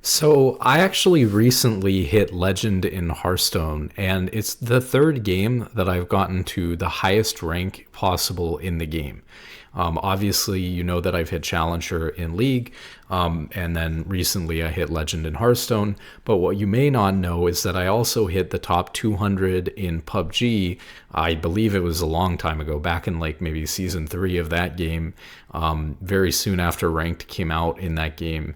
So I actually recently hit Legend in Hearthstone, and it's the third game that I've gotten to the highest rank possible in the game. Obviously, you know that I've hit Challenger in League, and then recently I hit Legend in Hearthstone. But what you may not know is that I also hit the top 200 in PUBG. I believe it was a long time ago, back in like maybe season 3 of that game, very soon after Ranked came out in that game.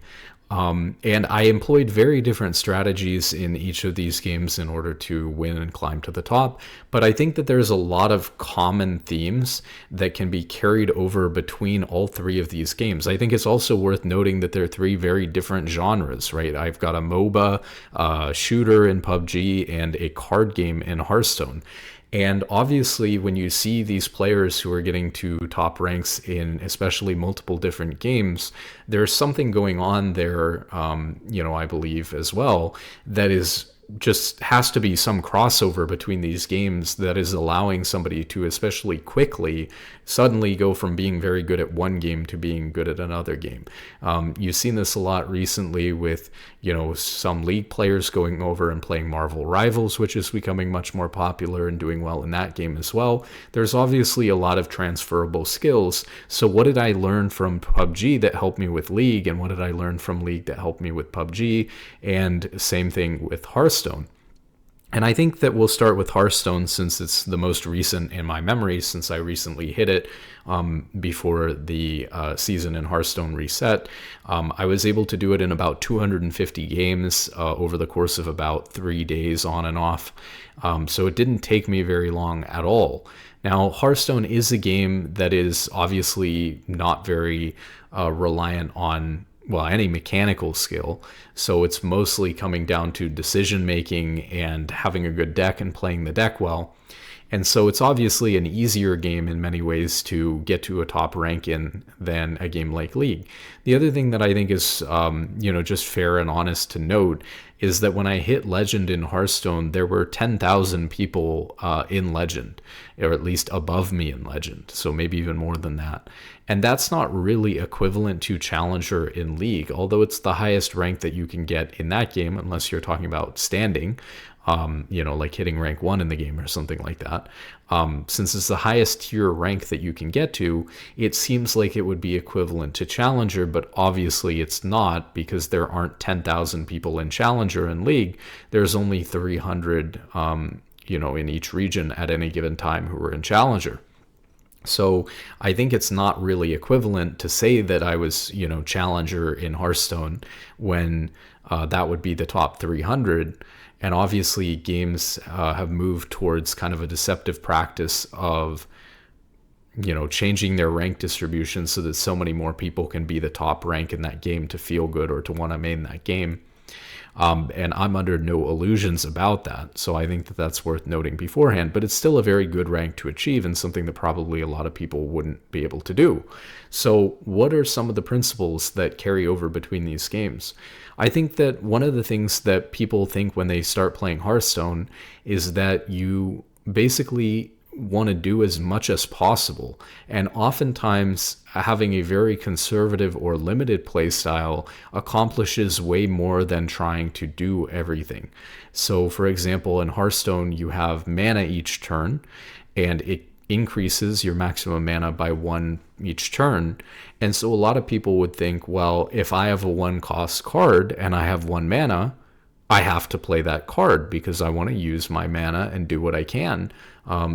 And I employed very different strategies in each of these games in order to win and climb to the top. But I think that there's a lot of common themes that can be carried over between all three of these games. I think it's also worth noting that they're three very different genres, right? I've got a MOBA, shooter in PUBG, and a card game in Hearthstone. And obviously, when you see these players who are getting to top ranks in especially multiple different games, there's something going on there, I believe as well, that is just has to be some crossover between these games that is allowing somebody to especially quickly suddenly go from being very good at one game to being good at another game. You've seen this a lot recently with some league players going over and playing Marvel Rivals, which is becoming much more popular and doing well in that game as well. There's obviously a lot of transferable skills. So what did I learn from PUBG that helped me with League, and what did I learn from League that helped me with PUBG? And same thing with Hearthstone. And I think that we'll start with Hearthstone since it's the most recent in my memory, since I recently hit it before the season in Hearthstone reset. I was able to do it in about 250 games over the course of about 3 days on and off. So it didn't take me very long at all. Now, Hearthstone is a game that is obviously not very reliant on any mechanical skill. So it's mostly coming down to decision making and having a good deck and playing the deck well. And so it's obviously an easier game in many ways to get to a top rank in than a game like League. The other thing that I think is, just fair and honest to note is that when I hit Legend in Hearthstone, there were 10,000 people in Legend, or at least above me in Legend, so maybe even more than that. And that's not really equivalent to Challenger in League, although it's the highest rank that you can get in that game, unless you're talking about standing, like hitting rank 1 in the game or something like that. Since it's the highest tier rank that you can get to, it seems like it would be equivalent to Challenger, but obviously it's not, because there aren't 10,000 people in Challenger and League. There's only 300, in each region at any given time who are in Challenger. So I think it's not really equivalent to say that I was, Challenger in Hearthstone when that would be the top 300. And obviously games have moved towards kind of a deceptive practice of, changing their rank distribution so that so many more people can be the top rank in that game to feel good or to want to main that game. And I'm under no illusions about that. So I think that that's worth noting beforehand, but it's still a very good rank to achieve and something that probably a lot of people wouldn't be able to do. So what are some of the principles that carry over between these games? I think that one of the things that people think when they start playing Hearthstone is that you basically want to do as much as possible. And oftentimes having a very conservative or limited play style accomplishes way more than trying to do everything. So for example, in Hearthstone, you have mana each turn, and it increases your maximum mana by 1 each turn. And so a lot of people would think, well, if I have a 1 cost card and I have 1 mana, I have to play that card because I want to use my mana and do what I can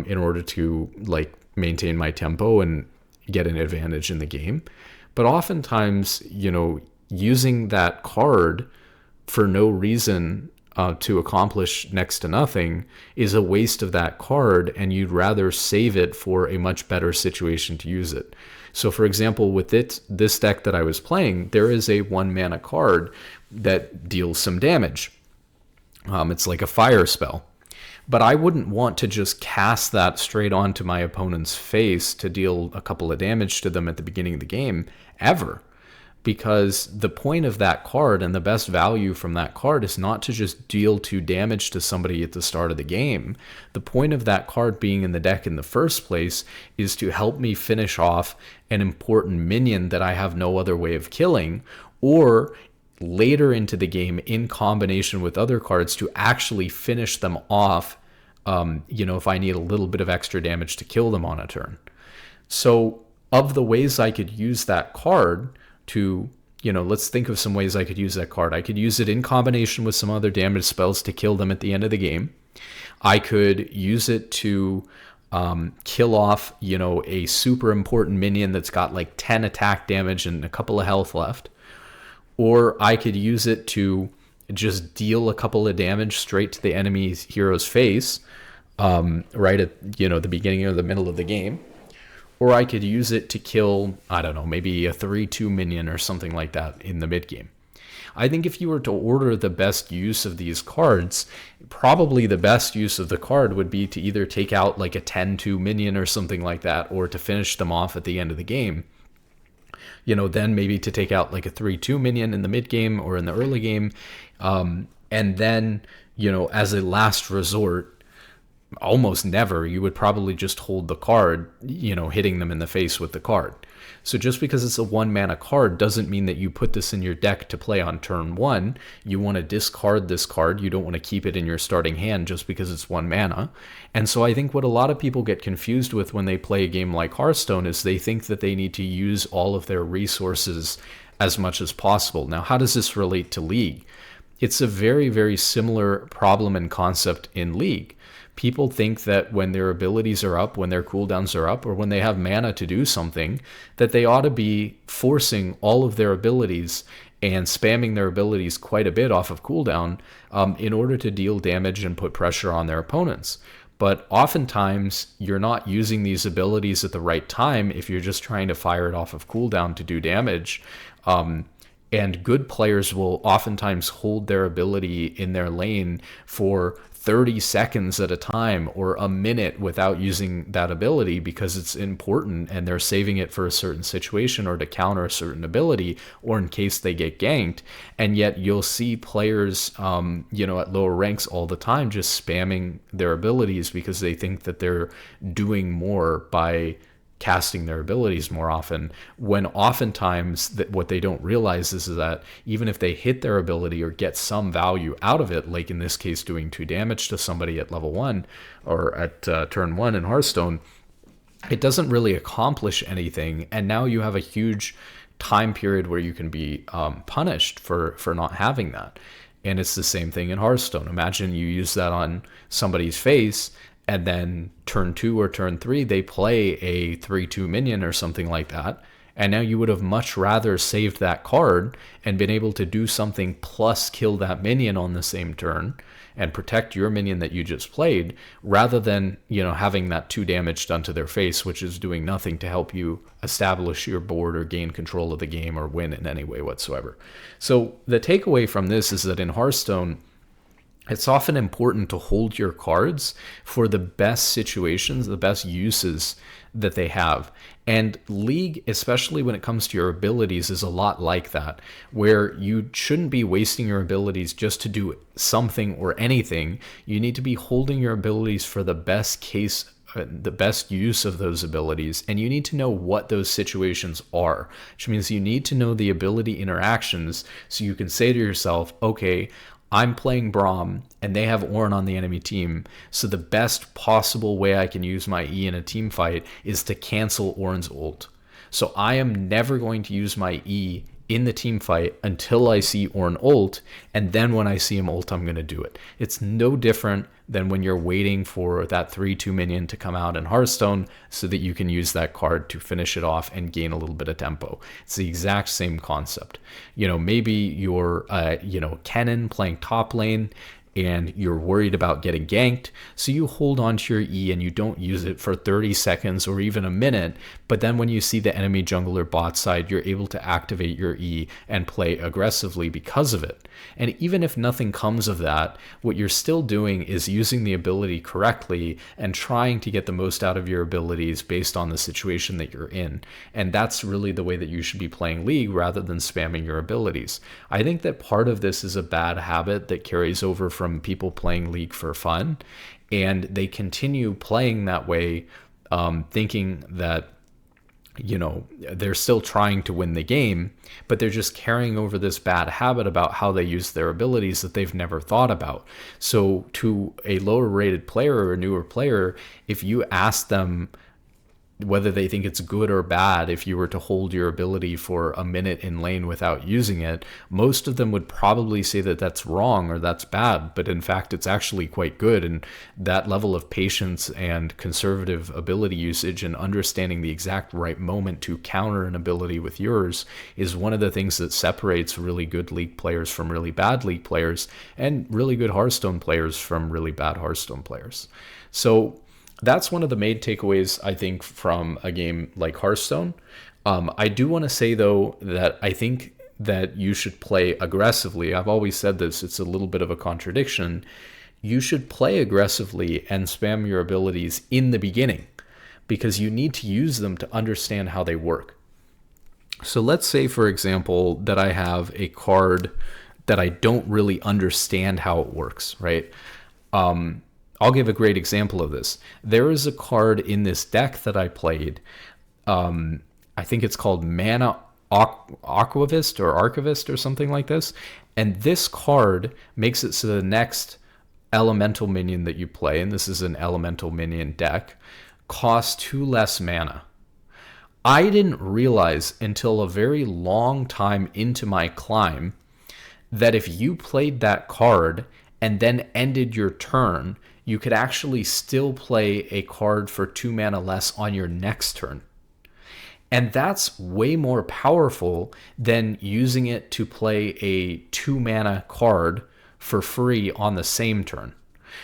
in order to maintain my tempo and get an advantage in the game. But oftentimes, using that card for no reason to accomplish next to nothing is a waste of that card, and you'd rather save it for a much better situation to use it. So for example, with this deck that I was playing, there is a 1 mana card that deals some damage. It's like a fire spell. But I wouldn't want to just cast that straight onto my opponent's face to deal a couple of damage to them at the beginning of the game, ever. Because the point of that card and the best value from that card is not to just deal 2 damage to somebody at the start of the game. The point of that card being in the deck in the first place is to help me finish off an important minion that I have no other way of killing, or later into the game in combination with other cards to actually finish them off, if I need a little bit of extra damage to kill them on a turn. So of the ways I could use that card to, let's think of some ways I could use that card. I could use it in combination with some other damage spells to kill them at the end of the game. I could use it to kill off, a super important minion that's got like 10 attack damage and a couple of health left. Or I could use it to just deal a couple of damage straight to the enemy's hero's face, right at, the beginning or the middle of the game. Or I could use it to kill, I don't know, maybe a 3/2 minion or something like that in the mid game. I think if you were to order the best use of these cards, probably the best use of the card would be to either take out like a 10/2 minion or something like that, or to finish them off at the end of the game. Then maybe to take out like a 3/2 minion in the mid game or in the early game. And then, as a last resort, almost never, you would probably just hold the card, hitting them in the face with the card. So just because it's a 1 mana card doesn't mean that you put this in your deck to play on turn 1. You want to discard this card. You don't want to keep it in your starting hand just because it's 1 mana. And so I think what a lot of people get confused with when they play a game like Hearthstone is they think that they need to use all of their resources as much as possible. Now, how does this relate to League? It's a very, very similar problem and concept in League. People think that when their abilities are up, when their cooldowns are up, or when they have mana to do something, that they ought to be forcing all of their abilities and spamming their abilities quite a bit off of cooldown in order to deal damage and put pressure on their opponents. But oftentimes, you're not using these abilities at the right time if you're just trying to fire it off of cooldown to do damage. And good players will oftentimes hold their ability in their lane for 30 seconds at a time or a minute without using that ability because it's important and they're saving it for a certain situation or to counter a certain ability or in case they get ganked. And yet you'll see players, at lower ranks all the time just spamming their abilities because they think that they're doing more by casting their abilities more often, when oftentimes what they don't realize is that even if they hit their ability or get some value out of it, like in this case doing 2 damage to somebody at level 1 or at turn 1 in Hearthstone, it doesn't really accomplish anything. And now you have a huge time period where you can be punished for not having that. And it's the same thing in Hearthstone. Imagine you use that on somebody's face, and then turn 2 or turn 3, they play a 3/2 minion or something like that. And now you would have much rather saved that card and been able to do something plus kill that minion on the same turn and protect your minion that you just played, rather than, having that 2 damage done to their face, which is doing nothing to help you establish your board or gain control of the game or win in any way whatsoever. So the takeaway from this is that in Hearthstone, it's often important to hold your cards for the best situations, the best uses that they have. And League, especially when it comes to your abilities, is a lot like that, where you shouldn't be wasting your abilities just to do something or anything. You need to be holding your abilities for the best case, the best use of those abilities, and you need to know what those situations are, which means you need to know the ability interactions so you can say to yourself, okay, I'm playing Braum, and they have Ornn on the enemy team, so the best possible way I can use my E in a team fight is to cancel Ornn's ult. So I am never going to use my E in the team fight until I see Ornn ult, and then when I see him ult, I'm going to do it. It's no different than when you're waiting for that 3/2 minion to come out in Hearthstone so that you can use that card to finish it off and gain a little bit of tempo. It's the exact same concept. Maybe you're, Kennen playing top lane, and you're worried about getting ganked, so you hold on to your E and you don't use it for 30 seconds or even a minute, but then when you see the enemy jungler bot side, you're able to activate your E and play aggressively because of it. And even if nothing comes of that, what you're still doing is using the ability correctly and trying to get the most out of your abilities based on the situation that you're in. And that's really the way that you should be playing League rather than spamming your abilities. I think that part of this is a bad habit that carries over from people playing League for fun, and they continue playing that way, thinking that they're still trying to win the game, but they're just carrying over this bad habit about how they use their abilities that they've never thought about. So to a lower rated player or a newer player, if you ask them whether they think it's good or bad if you were to hold your ability for a minute in lane without using it, most of them would probably say that that's wrong or that's bad, but in fact it's actually quite good. And that level of patience and conservative ability usage and understanding the exact right moment to counter an ability with yours is one of the things that separates really good League players from really bad League players, and really good Hearthstone players from really bad Hearthstone players. So that's one of the main takeaways, I think, from a game like Hearthstone. I do want to say, though, that I think that you should play aggressively. I've always said this, it's a little bit of a contradiction. You should play aggressively and spam your abilities in the beginning because you need to use them to understand how they work. So let's say, for example, that I have a card that I don't really understand how it works, right? I'll give a great example of this. There is a card in this deck that I played. I think it's called Mana Aquavist or Archivist or something like this. And this card makes it so the next elemental minion that you play, and this is an elemental minion deck, costs 2 less mana. I didn't realize until a very long time into my climb that if you played that card and then ended your turn, you could actually still play a card for 2 mana less on your next turn. And that's way more powerful than using it to play a 2 mana card for free on the same turn.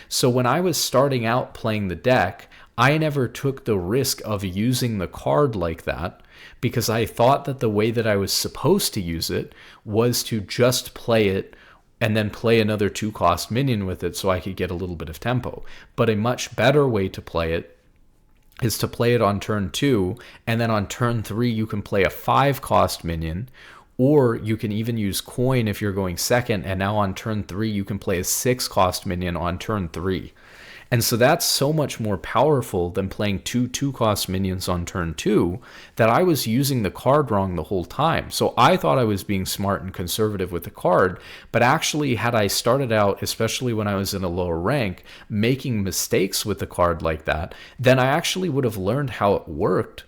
So when I was starting out playing the deck, I never took the risk of using the card like that because I thought that the way that I was supposed to use it was to just play it and then play another 2-cost minion with it so I could get a little bit of tempo. But a much better way to play it is to play it on turn 2, and then on turn 3 you can play a 5-cost minion, or you can even use coin if you're going second, and now on turn 3 you can play a 6-cost minion on turn 3. And so that's so much more powerful than playing 2-cost minions on turn 2 that I was using the card wrong the whole time. So I thought I was being smart and conservative with the card, but actually had I started out, especially when I was in a lower rank, making mistakes with the card like that, then I actually would have learned how it worked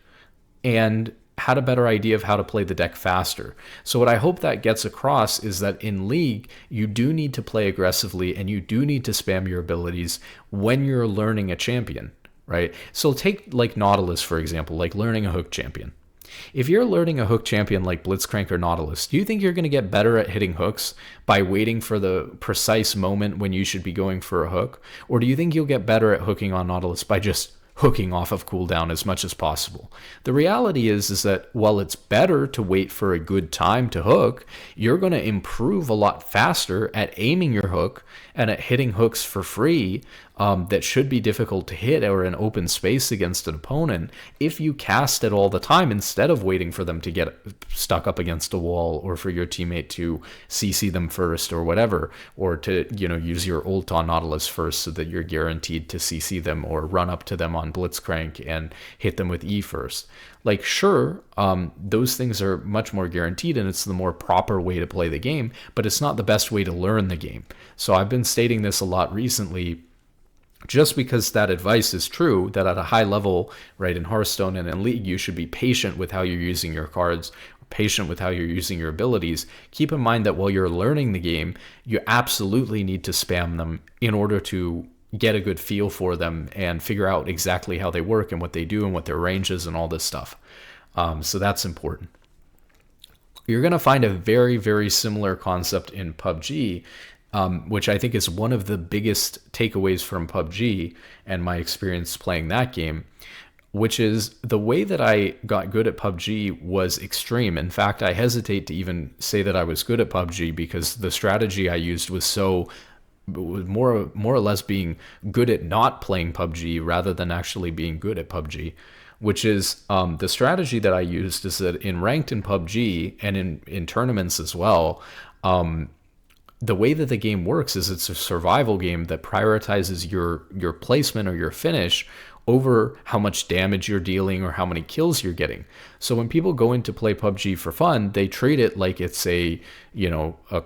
and had a better idea of how to play the deck faster. So what I hope that gets across is that in League, you do need to play aggressively and you do need to spam your abilities when you're learning a champion, right? So take like Nautilus, for example, like learning a hook champion. If you're learning a hook champion like Blitzcrank or Nautilus, do you think you're going to get better at hitting hooks by waiting for the precise moment when you should be going for a hook? Or do you think you'll get better at hooking on Nautilus by just hooking off of cooldown as much as possible? The reality is that while it's better to wait for a good time to hook, you're going to improve a lot faster at aiming your hook and at hitting hooks for free that should be difficult to hit or in open space against an opponent if you cast it all the time instead of waiting for them to get stuck up against a wall or for your teammate to CC them first or whatever, or to use your ult on Nautilus first so that you're guaranteed to CC them or run up to them on Blitzcrank and hit them with E first. Like, sure, those things are much more guaranteed and it's the more proper way to play the game, but it's not the best way to learn the game. So I've been stating this a lot recently just because that advice is true, that at a high level, right, in Hearthstone and in League, you should be patient with how you're using your cards, patient with how you're using your abilities. Keep in mind that while you're learning the game, you absolutely need to spam them in order to get a good feel for them and figure out exactly how they work and what they do and what their range is and all this stuff. So that's important. You're going to find a very, very similar concept in PUBG, which I think is one of the biggest takeaways from PUBG and my experience playing that game, which is the way that I got good at PUBG was extreme. In fact, I hesitate to even say that I was good at PUBG because the strategy I used was more or less being good at not playing PUBG rather than actually being good at PUBG, which is the strategy that I used is that in ranked in PUBG and in tournaments as well, the way that the game works is it's a survival game that prioritizes your placement or your finish over how much damage you're dealing or how many kills you're getting. So when people go in to play PUBG for fun, they treat it like it's a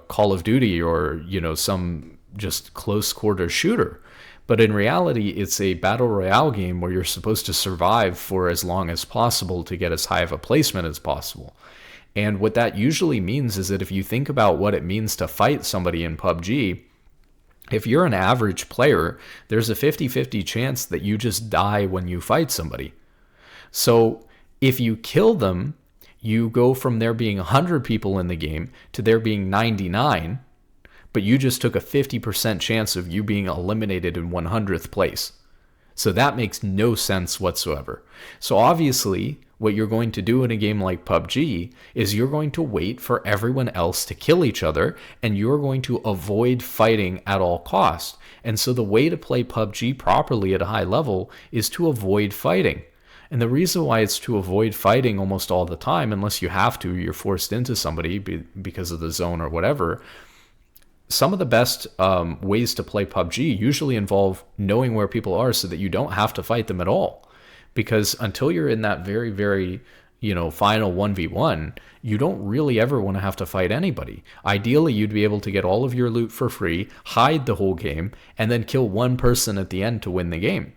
Call of Duty or some just close quarter shooter. But in reality, it's a battle royale game where you're supposed to survive for as long as possible to get as high of a placement as possible. And what that usually means is that if you think about what it means to fight somebody in PUBG, if you're an average player, there's a 50-50 chance that you just die when you fight somebody. So if you kill them, you go from there being 100 people in the game to there being 99, but you just took a 50% chance of you being eliminated in 100th place. So that makes no sense whatsoever. So obviously, what you're going to do in a game like PUBG is you're going to wait for everyone else to kill each other, and you're going to avoid fighting at all costs. And so the way to play PUBG properly at a high level is to avoid fighting. And the reason why it's to avoid fighting almost all the time, unless you have to, you're forced into somebody because of the zone or whatever. Some of the best ways to play PUBG usually involve knowing where people are so that you don't have to fight them at all. Because until you're in that very, very, final 1v1, you don't really ever want to have to fight anybody. Ideally, you'd be able to get all of your loot for free, hide the whole game, and then kill one person at the end to win the game.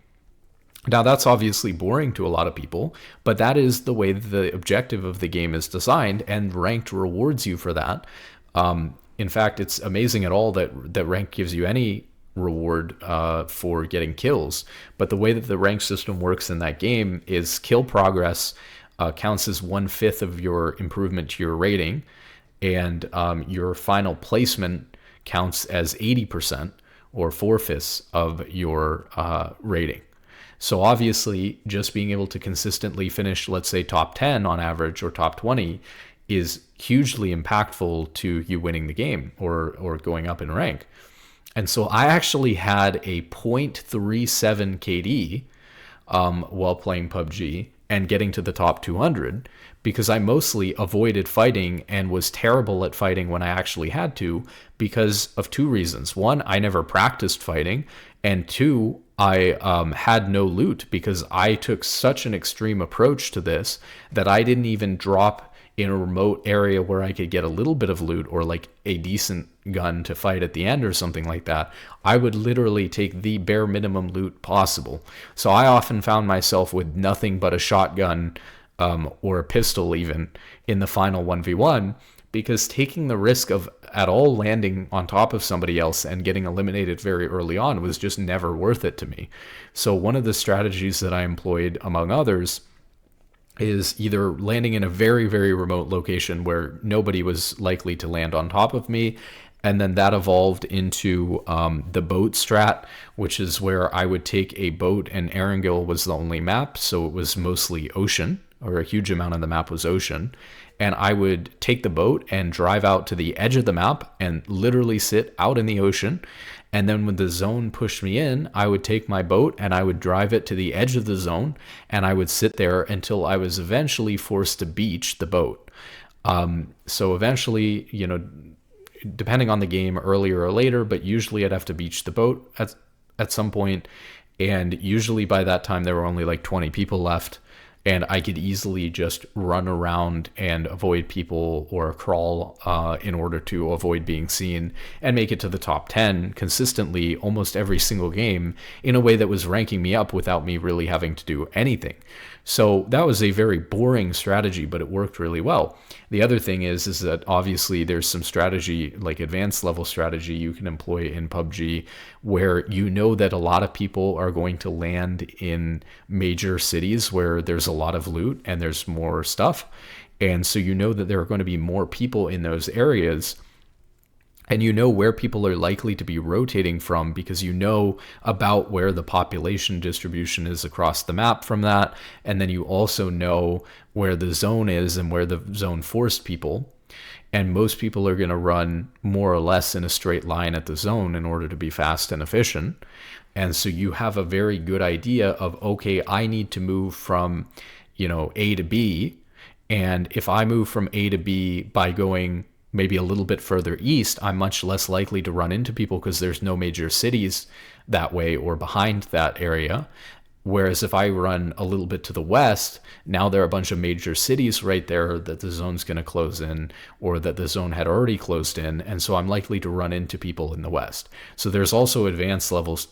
Now, that's obviously boring to a lot of people, but that is the way the objective of the game is designed, and ranked rewards you for that. In fact, it's amazing at all that rank gives you any reward for getting kills. But the way that the rank system works in that game is kill progress counts as 1/5 of your improvement to your rating, and your final placement counts as 80% or 4/5 of your rating. So obviously, just being able to consistently finish, let's say, top 10 on average or top 20 is hugely impactful to you winning the game or going up in rank. And so I actually had a 0.37 KD while playing PUBG and getting to the top 200 because I mostly avoided fighting and was terrible at fighting when I actually had to because of two reasons. One, I never practiced fighting, and two, I had no loot because I took such an extreme approach to this that I didn't even drop in a remote area where I could get a little bit of loot or like a decent gun to fight at the end or something like that. I would literally take the bare minimum loot possible. So I often found myself with nothing but a shotgun or a pistol even in the final 1v1 because taking the risk of at all landing on top of somebody else and getting eliminated very early on was just never worth it to me. So one of the strategies that I employed, among others, is either landing in a very, very remote location where nobody was likely to land on top of me. And then that evolved into the boat strat, which is where I would take a boat, and Erangel was the only map. So it was mostly ocean, or a huge amount of the map was ocean. And I would take the boat and drive out to the edge of the map and literally sit out in the ocean. And then when the zone pushed me in, I would take my boat and I would drive it to the edge of the zone, and I would sit there until I was eventually forced to beach the boat. So eventually, depending on the game, earlier or later, but usually I'd have to beach the boat at some point. And usually by that time, there were only like 20 people left. And I could easily just run around and avoid people or crawl in order to avoid being seen and make it to the top 10 consistently almost every single game in a way that was ranking me up without me really having to do anything. So that was a very boring strategy, but it worked really well. The other thing is that obviously there's some strategy, like advanced level strategy you can employ in PUBG, where you know that a lot of people are going to land in major cities where there's a lot of loot and there's more stuff. And so you know that there are going to be more people in those areas. And you know where people are likely to be rotating from because you know about where the population distribution is across the map from that. And then you also know where the zone is and where the zone forced people. And most people are going to run more or less in a straight line at the zone in order to be fast and efficient. And so you have a very good idea of, okay, I need to move from, A to B. And if I move from A to B by going maybe a little bit further east, I'm much less likely to run into people because there's no major cities that way or behind that area. Whereas if I run a little bit to the west, now there are a bunch of major cities right there that the zone's going to close in, or that the zone had already closed in. And so I'm likely to run into people in the west. So there's also advanced levels,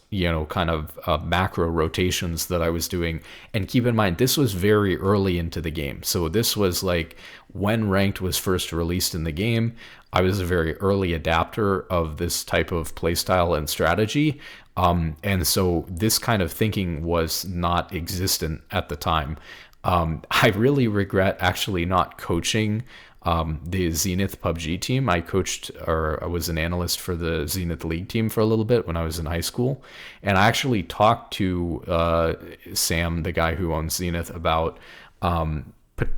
kind of macro rotations that I was doing. And keep in mind, this was very early into the game. So this was like when ranked was first released in the game. I was a very early adapter of this type of playstyle and strategy. And so this kind of thinking was not existent at the time. I really regret actually not coaching the Zenith PUBG team. I was an analyst for the Zenith League team for a little bit when I was in high school. And I actually talked to Sam, the guy who owns Zenith, about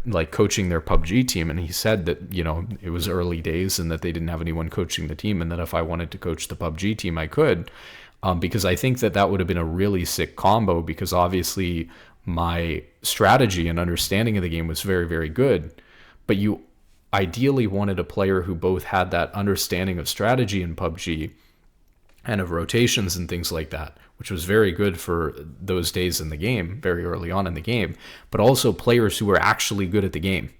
like coaching their PUBG team, and he said that it was early days and that they didn't have anyone coaching the team, and that if I wanted to coach the PUBG team I could, because I think that would have been a really sick combo, because obviously my strategy and understanding of the game was very, very good, but you ideally wanted a player who both had that understanding of strategy in PUBG and of rotations and things like that, which was very good for those days in the game, very early on in the game, but also players who were actually good at the game,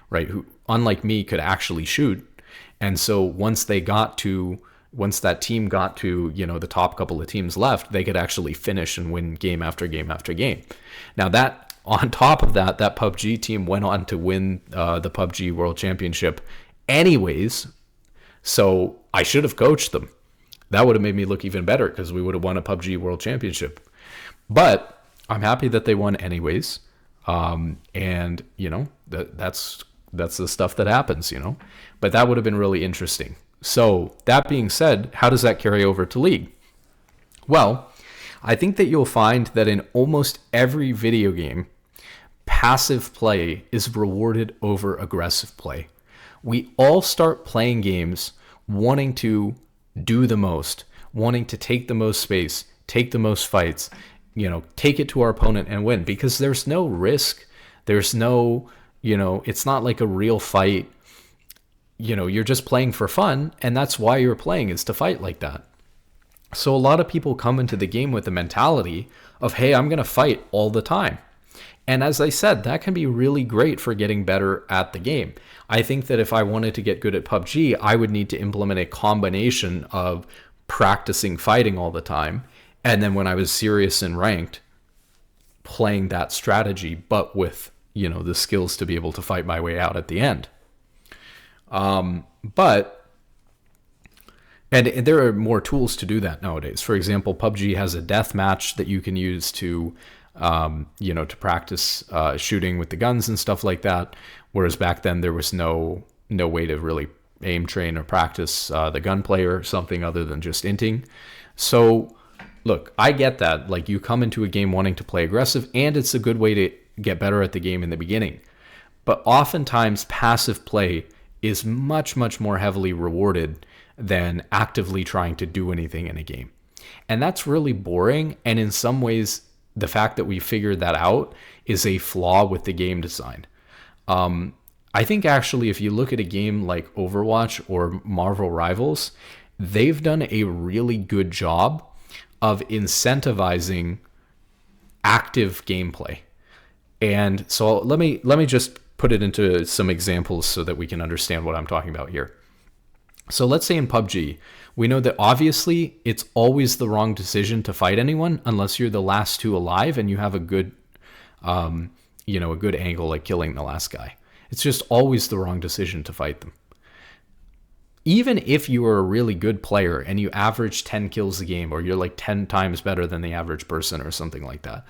right? Who, unlike me, could actually shoot. And so once that team got to, the top couple of teams left, they could actually finish and win game after game after game. Now that, on top of that PUBG team went on to win the PUBG World Championship anyways, so I should have coached them. That would have made me look even better, because we would have won a PUBG World Championship. But I'm happy that they won anyways. And, that's the stuff that happens, But that would have been really interesting. So that being said, how does that carry over to League? Well, I think that you'll find that in almost every video game, passive play is rewarded over aggressive play. We all start playing games wanting to do the most, wanting to take the most space, take the most fights, take it to our opponent and win, because there's no risk. There's no, it's not like a real fight. You're just playing for fun, and that's why you're playing, is to fight like that. So a lot of people come into the game with the mentality of, hey, I'm going to fight all the time. And as I said, that can be really great for getting better at the game. I think that if I wanted to get good at PUBG, I would need to implement a combination of practicing fighting all the time, and then when I was serious and ranked, playing that strategy, but with, the skills to be able to fight my way out at the end. And there are more tools to do that nowadays. For example, PUBG has a death match that you can use to practice shooting with the guns and stuff like that. Whereas back then there was no way to really aim train or practice the gunplay or something other than just inting. So look, I get that. Like, you come into a game wanting to play aggressive, and it's a good way to get better at the game in the beginning. But oftentimes passive play is much, much more heavily rewarded than actively trying to do anything in a game. And that's really boring. And in some ways, the fact that we figured that out is a flaw with the game design. I think actually, if you look at a game like Overwatch or Marvel Rivals, they've done a really good job of incentivizing active gameplay. And so let me just put it into some examples so that we can understand what I'm talking about here. So let's say in PUBG, we know that obviously it's always the wrong decision to fight anyone unless you're the last two alive and you have a good, a good angle at killing the last guy. It's just always the wrong decision to fight them. Even if you are a really good player and you average 10 kills a game, or you're like 10 times better than the average person or something like that,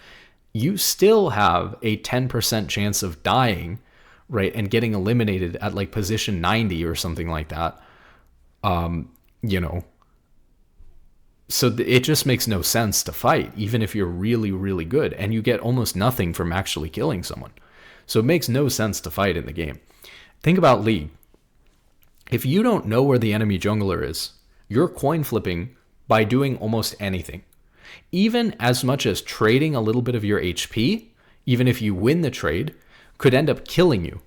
you still have a 10% chance of dying, right, and getting eliminated at like position 90 or something like that. So it just makes no sense to fight, even if you're really, really good, and you get almost nothing from actually killing someone. So it makes no sense to fight in the game. Think about League. If you don't know where the enemy jungler is, you're coin flipping by doing almost anything. Even as much as trading a little bit of your HP, even if you win the trade, could end up killing you.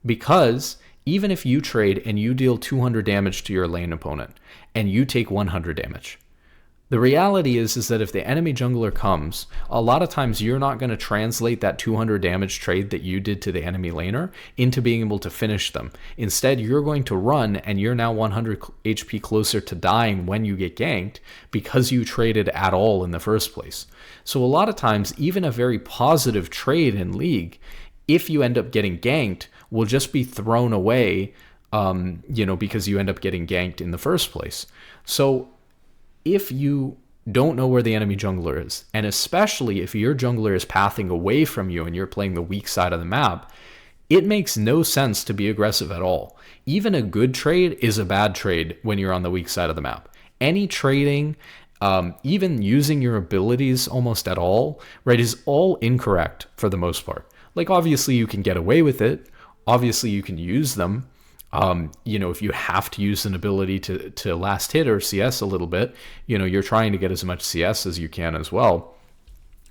Because even if you trade and you deal 200 damage to your lane opponent and you take 100 damage, The reality is that if the enemy jungler comes, a lot of times you're not going to translate that 200 damage trade that you did to the enemy laner into being able to finish them. Instead, you're going to run, and you're now 100 HP closer to dying when you get ganked because you traded at all in the first place. So a lot of times, even a very positive trade in League, if you end up getting ganked, will just be thrown away, because you end up getting ganked in the first place. So if you don't know where the enemy jungler is, and especially if your jungler is pathing away from you and you're playing the weak side of the map, it makes no sense to be aggressive at all. Even a good trade is a bad trade when you're on the weak side of the map. Any trading, even using your abilities almost at all, right, is all incorrect for the most part. Like, obviously you can get away with it. Obviously you can use them. If you have to use an ability to last hit or CS a little bit, you're trying to get as much CS as you can as well.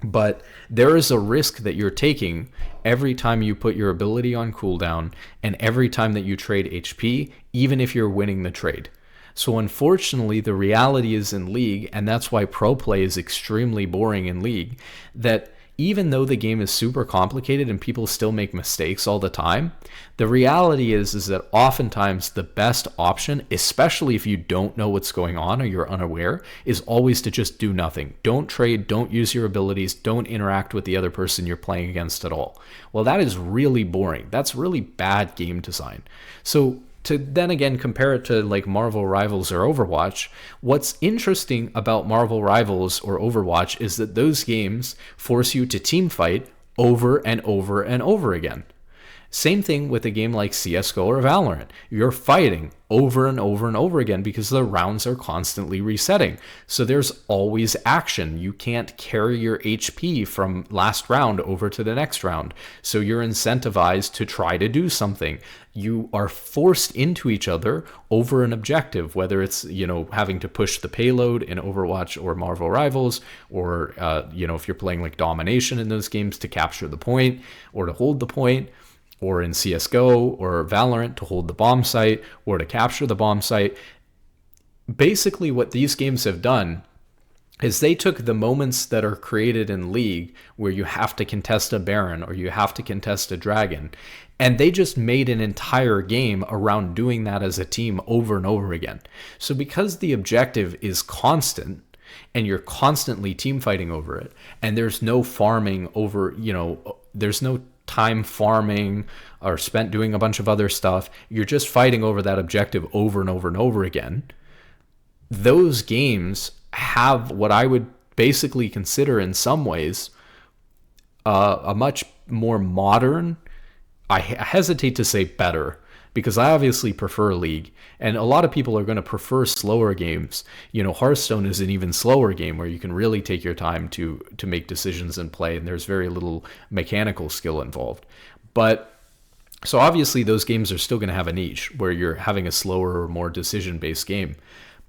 But there is a risk that you're taking every time you put your ability on cooldown and every time that you trade HP, even if you're winning the trade. So unfortunately, the reality is in League, and that's why pro play is extremely boring in League, that even though the game is super complicated and people still make mistakes all the time, the reality is that oftentimes the best option, especially if you don't know what's going on or you're unaware, is always to just do nothing. Don't trade, don't use your abilities, don't interact with the other person you're playing against at all. Well, that is really boring. That's really bad game design. So to then again compare it to like Marvel Rivals or Overwatch, what's interesting about Marvel Rivals or Overwatch is that those games force you to team fight over and over and over again. Same thing with a game like CSGO or Valorant. You're fighting over and over and over again because the rounds are constantly resetting. So there's always action. You can't carry your HP from last round over to the next round. So you're incentivized to try to do something. You are forced into each other over an objective, whether it's, having to push the payload in Overwatch or Marvel Rivals, or, if you're playing like domination in those games to capture the point or to hold the point, or in CSGO or Valorant to hold the bomb site or to capture the bomb site. Basically, what these games have done is they took the moments that are created in League where you have to contest a Baron or you have to contest a Dragon, and they just made an entire game around doing that as a team over and over again. So because the objective is constant, and you're constantly team fighting over it, and there's no farming over, there's no time farming or spent doing a bunch of other stuff, you're just fighting over that objective over and over and over again. Those games have what I would basically consider in some ways a much more modern, I hesitate to say better, because I obviously prefer League, and a lot of people are going to prefer slower games. Hearthstone is an even slower game where you can really take your time to make decisions and play, and there's very little mechanical skill involved. But so obviously those games are still going to have a niche where you're having a slower or more decision-based game.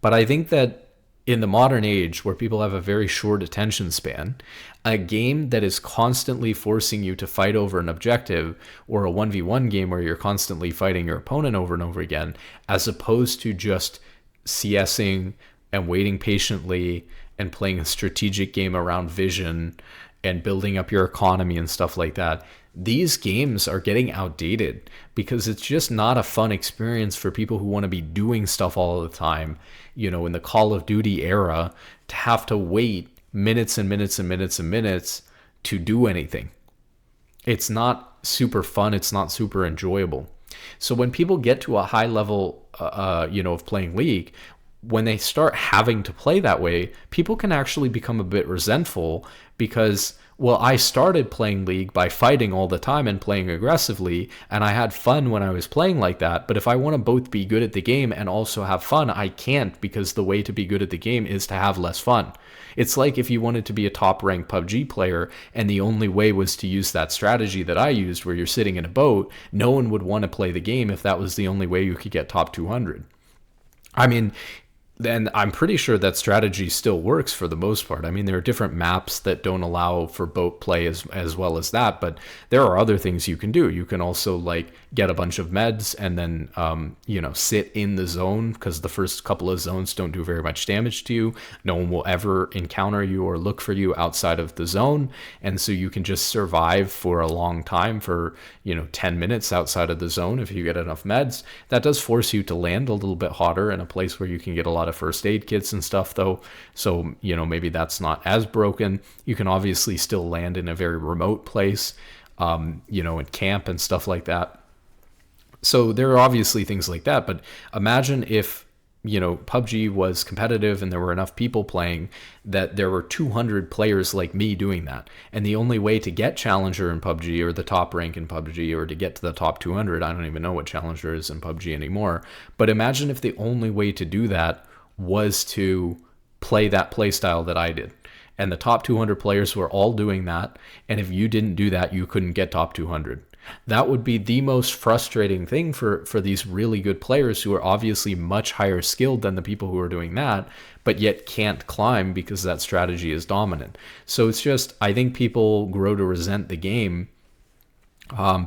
But I think that in the modern age where people have a very short attention span, a game that is constantly forcing you to fight over an objective, or a 1v1 game where you're constantly fighting your opponent over and over again, as opposed to just CSing and waiting patiently and playing a strategic game around vision and building up your economy and stuff like that, these games are getting outdated because it's just not a fun experience for people who want to be doing stuff all the time. In the Call of Duty era, to have to wait minutes and minutes and minutes and minutes to do anything. It's not super fun. It's not super enjoyable. So when people get to a high level, of playing League, when they start having to play that way, people can actually become a bit resentful because, well, I started playing League by fighting all the time and playing aggressively, and I had fun when I was playing like that. But if I want to both be good at the game and also have fun, I can't, because the way to be good at the game is to have less fun. It's like if you wanted to be a top-ranked PUBG player and the only way was to use that strategy that I used where you're sitting in a boat, no one would want to play the game if that was the only way you could get top 200. I mean, And I'm pretty sure that strategy still works for the most part. I mean, there are different maps that don't allow for boat play as well as that, but there are other things you can do. You can also like get a bunch of meds and then sit in the zone, because the first couple of zones don't do very much damage to you. No one will ever encounter you or look for you outside of the zone, and so you can just survive for a long time, for 10 minutes outside of the zone if you get enough meds. That does force you to land a little bit hotter in a place where you can get a lot of first aid kits and stuff, though, so maybe that's not as broken. You can obviously still land in a very remote place, in camp and stuff like that. So there are obviously things like that, but imagine if PUBG was competitive and there were enough people playing that there were 200 players like me doing that. And the only way to get Challenger in PUBG, or the top rank in PUBG, or to get to the top 200, I don't even know what Challenger is in PUBG anymore. But imagine if the only way to do that was to play that play style that I did. And the top 200 players were all doing that. And if you didn't do that, you couldn't get top 200. That would be the most frustrating thing for these really good players who are obviously much higher skilled than the people who are doing that, but yet can't climb because that strategy is dominant. So it's just, I think people grow to resent the game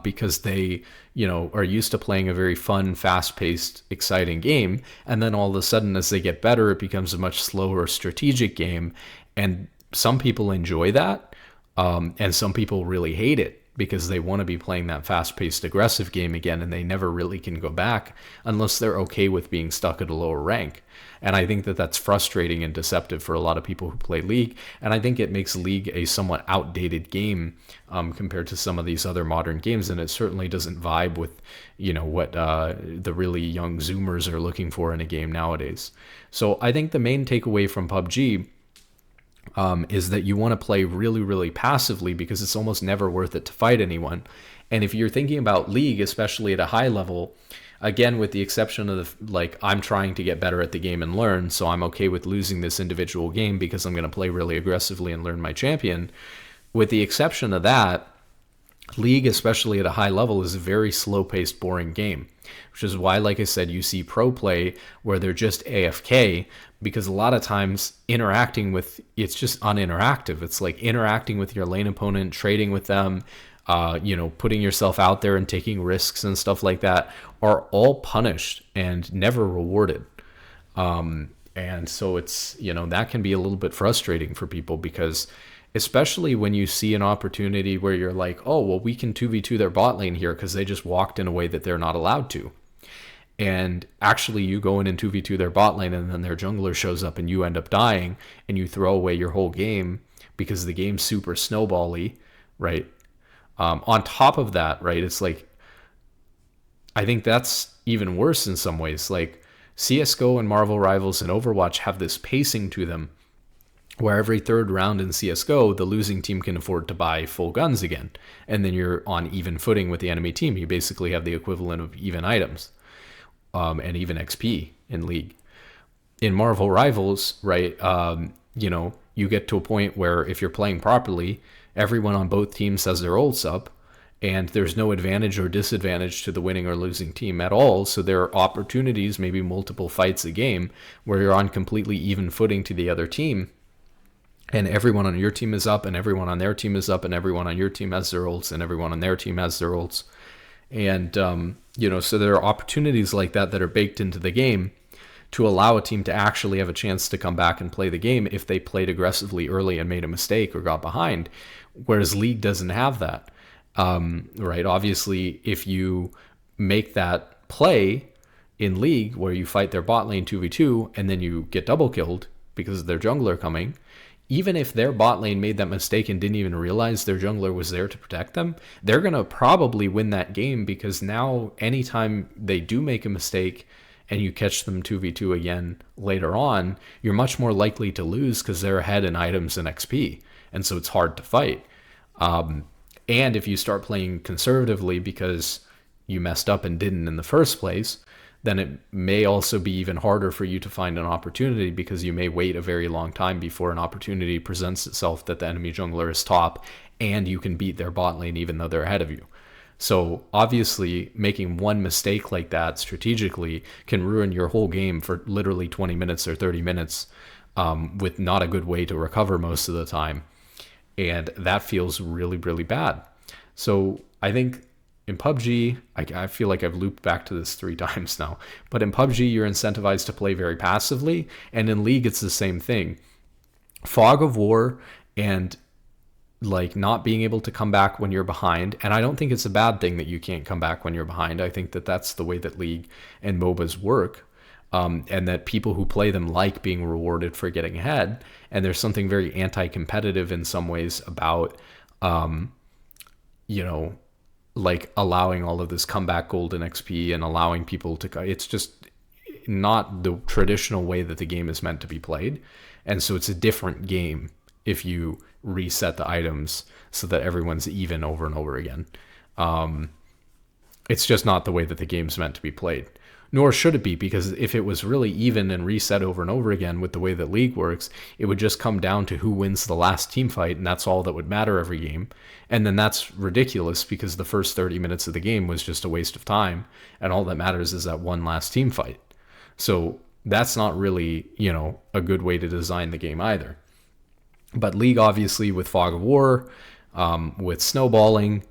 because they, are used to playing a very fun, fast-paced, exciting game. And then all of a sudden, as they get better, it becomes a much slower strategic game. And some people enjoy that, and some people really hate it, because they want to be playing that fast-paced, aggressive game again, and they never really can go back unless they're okay with being stuck at a lower rank. And I think that that's frustrating and deceptive for a lot of people who play League, and I think it makes League a somewhat outdated game compared to some of these other modern games, and it certainly doesn't vibe with what the really young Zoomers are looking for in a game nowadays. So I think the main takeaway from PUBG is that you want to play really, really passively, because it's almost never worth it to fight anyone. And if you're thinking about League, especially at a high level, again, with the exception of I'm trying to get better at the game and learn, so I'm okay with losing this individual game because I'm going to play really aggressively and learn my champion. With the exception of that, League, especially at a high level, is a very slow-paced, boring game, which is why, like I said, you see pro play where they're just AFK, because a lot of times interacting with, it's just uninteractive. It's like interacting with your lane opponent, trading with them, putting yourself out there and taking risks and stuff like that are all punished and never rewarded. And so it's, that can be a little bit frustrating for people, because especially when you see an opportunity where you're like, oh, well, we can 2v2 their bot lane here because they just walked in a way that they're not allowed to. And actually you go in and 2v2 their bot lane, and then their jungler shows up and you end up dying, and you throw away your whole game because the game's super snowball-y, right? On top of that, right, it's like, I think that's even worse in some ways. Like CSGO and Marvel Rivals and Overwatch have this pacing to them, where every third round in CSGO, the losing team can afford to buy full guns again. And then you're on even footing with the enemy team. You basically have the equivalent of even items and even XP in League. In Marvel Rivals, right, you get to a point where if you're playing properly, everyone on both teams has their ults up, and there's no advantage or disadvantage to the winning or losing team at all. So there are opportunities, maybe multiple fights a game, where you're on completely even footing to the other team. And everyone on your team is up, and everyone on their team is up, and everyone on your team has their ults, and everyone on their team has their ults. And, so there are opportunities like that that are baked into the game to allow a team to actually have a chance to come back and play the game if they played aggressively early and made a mistake or got behind, whereas League doesn't have that. Right? Obviously, if you make that play in League where you fight their bot lane 2v2 and then you get double killed because of their jungler coming, even if their bot lane made that mistake and didn't even realize their jungler was there to protect them, they're going to probably win that game, because now anytime they do make a mistake and you catch them 2v2 again later on, you're much more likely to lose because they're ahead in items and XP. And so it's hard to fight. And if you start playing conservatively because you messed up and didn't in the first place, then it may also be even harder for you to find an opportunity, because you may wait a very long time before an opportunity presents itself that the enemy jungler is top and you can beat their bot lane even though they're ahead of you. So obviously, making one mistake like that strategically can ruin your whole game for literally 20 minutes or 30 minutes, with not a good way to recover most of the time. And that feels really, really bad. So I think in PUBG, I feel like I've looped back to this 3 times now, but in PUBG, you're incentivized to play very passively. And in League, it's the same thing. Fog of War and like not being able to come back when you're behind. And I don't think it's a bad thing that you can't come back when you're behind. I think that that's the way that League and MOBAs work. And that people who play them like being rewarded for getting ahead. And there's something very anti-competitive in some ways about, you know, like allowing all of this comeback golden XP and allowing people to, it's just not the traditional way that the game is meant to be played. And so it's a different game if you reset the items so that everyone's even over and over again. It's just not the way that the game's meant to be played. Nor should it be, because if it was really even and reset over and over again with the way that League works, it would just come down to who wins the last team fight, and that's all that would matter every game. And then that's ridiculous, because the first 30 minutes of the game was just a waste of time, and all that matters is that one last team fight. So that's not really, you know, a good way to design the game either. But League, obviously, with Fog of War, with snowballing,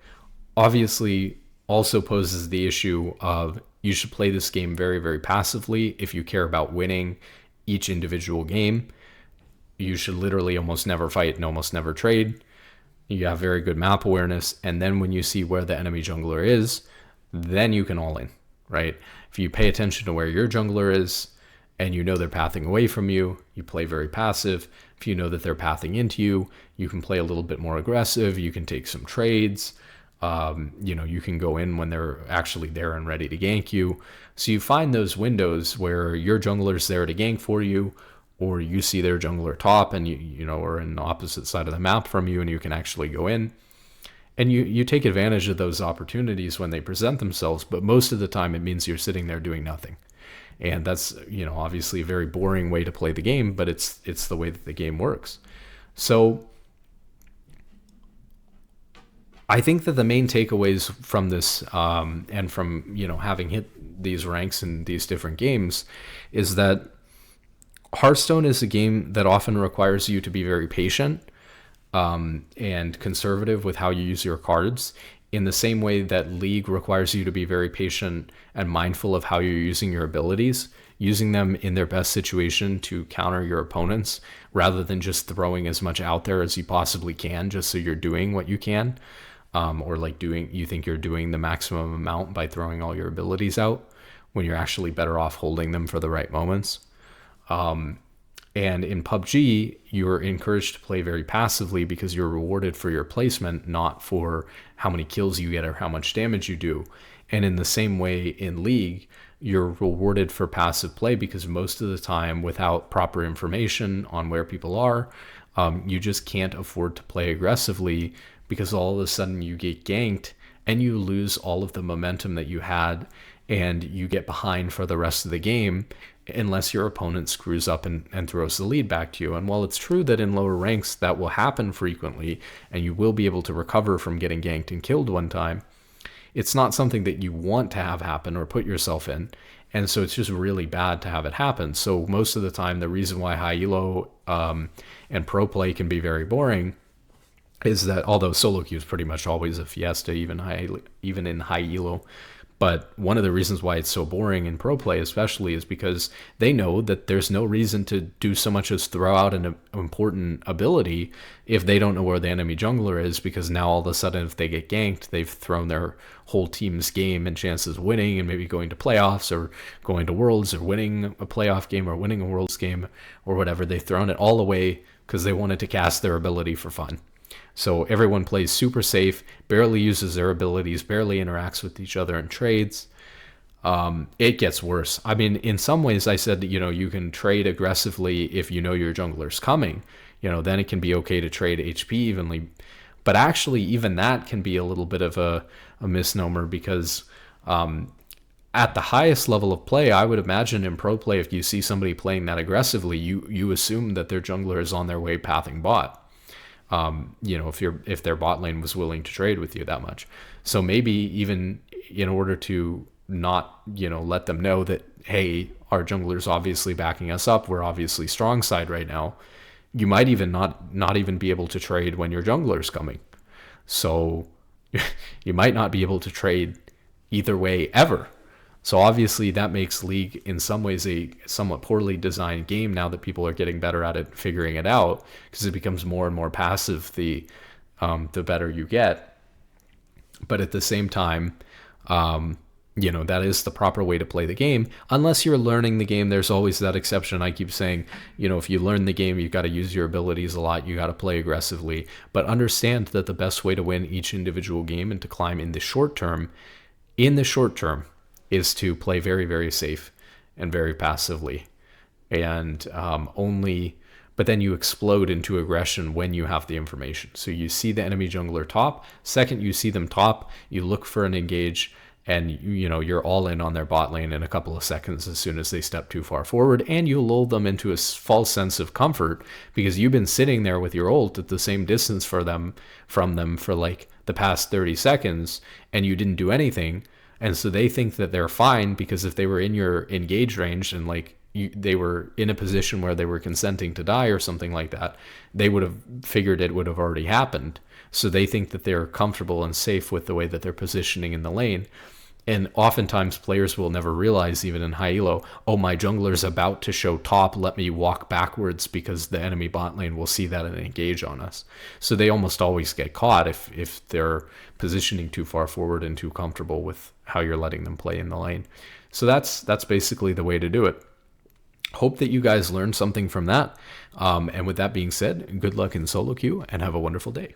obviously also poses the issue of you should play this game very, very passively if you care about winning each individual game. You should literally almost never fight and almost never trade. You have very good map awareness, and then when you see where the enemy jungler is, then you can all in, right? If you pay attention to where your jungler is, and you know they're pathing away from you, you play very passive. If you know that they're pathing into you, you can play a little bit more aggressive. You can take some trades. You know, you can go in when they're actually there and ready to gank you. So you find those windows where your jungler's there to gank for you, or you see their jungler top and you know, are in the opposite side of the map from you, and you can actually go in. And you take advantage of those opportunities when they present themselves, but most of the time it means you're sitting there doing nothing. And that's, you know, obviously a very boring way to play the game, but it's the way that the game works. So I think that the main takeaways from this, and from, you know, having hit these ranks in these different games, is that Hearthstone is a game that often requires you to be very patient, and conservative with how you use your cards, in the same way that League requires you to be very patient and mindful of how you're using your abilities, using them in their best situation to counter your opponents, rather than just throwing as much out there as you possibly can just so you're doing what you can. Or like you think you're doing the maximum amount by throwing all your abilities out, when you're actually better off holding them for the right moments. And in PUBG, you're encouraged to play very passively because you're rewarded for your placement, not for how many kills you get or how much damage you do. And in the same way in League, you're rewarded for passive play because most of the time, without proper information on where people are, you just can't afford to play aggressively, because all of a sudden you get ganked and you lose all of the momentum that you had, and you get behind for the rest of the game unless your opponent screws up and throws the lead back to you. And while it's true that in lower ranks that will happen frequently and you will be able to recover from getting ganked and killed one time, it's not something that you want to have happen or put yourself in. And so it's just really bad to have it happen. So most of the time, the reason why high elo and pro play can be very boring is that, although solo queue is pretty much always a fiesta, even in high elo, but one of the reasons why it's so boring in pro play especially is because they know that there's no reason to do so much as throw out an important ability if they don't know where the enemy jungler is, because now all of a sudden if they get ganked, they've thrown their whole team's game and chances of winning and maybe going to playoffs or going to worlds or winning a playoff game or winning a worlds game or whatever. They've thrown it all away because they wanted to cast their ability for fun. So everyone plays super safe, barely uses their abilities, barely interacts with each other in trades. It gets worse. I mean, in some ways I said, you know, you can trade aggressively if you know your jungler's coming. You know, then it can be okay to trade HP evenly. But actually, even that can be a little bit of a misnomer, because at the highest level of play, I would imagine in pro play, if you see somebody playing that aggressively, you assume that their jungler is on their way pathing bot. if their bot lane was willing to trade with you that much. So maybe even in order to not, let them know that, hey, our jungler's obviously backing us up, we're obviously strong side right now, you might even not even be able to trade when your jungler's coming. So you might not be able to trade either way ever. So obviously that makes League in some ways a somewhat poorly designed game now that people are getting better at it, figuring it out, because it becomes more and more passive the better you get. But at the same time, that is the proper way to play the game. Unless you're learning the game, there's always that exception. I keep saying, if you learn the game, you've got to use your abilities a lot. You got to play aggressively. But understand that the best way to win each individual game and to climb in the short term, is to play very, very safe and very passively. And but then you explode into aggression when you have the information. So you see the enemy jungler top. Second, you see them top, you look for an engage, and you're all in on their bot lane in a couple of seconds as soon as they step too far forward, and you lull them into a false sense of comfort because you've been sitting there with your ult at the same distance from them for like the past 30 seconds, and you didn't do anything. And so they think that they're fine because if they were in your engage range and they were in a position where they were consenting to die or something like that, they would have figured it would have already happened. So they think that they're comfortable and safe with the way that they're positioning in the lane. And oftentimes players will never realize, even in high elo, oh, my jungler's about to show top, let me walk backwards because the enemy bot lane will see that and engage on us. So they almost always get caught if they're positioning too far forward and too comfortable with how you're letting them play in the lane. So that's basically the way to do it. Hope that you guys learned something from that. And with that being said, good luck in solo queue and have a wonderful day.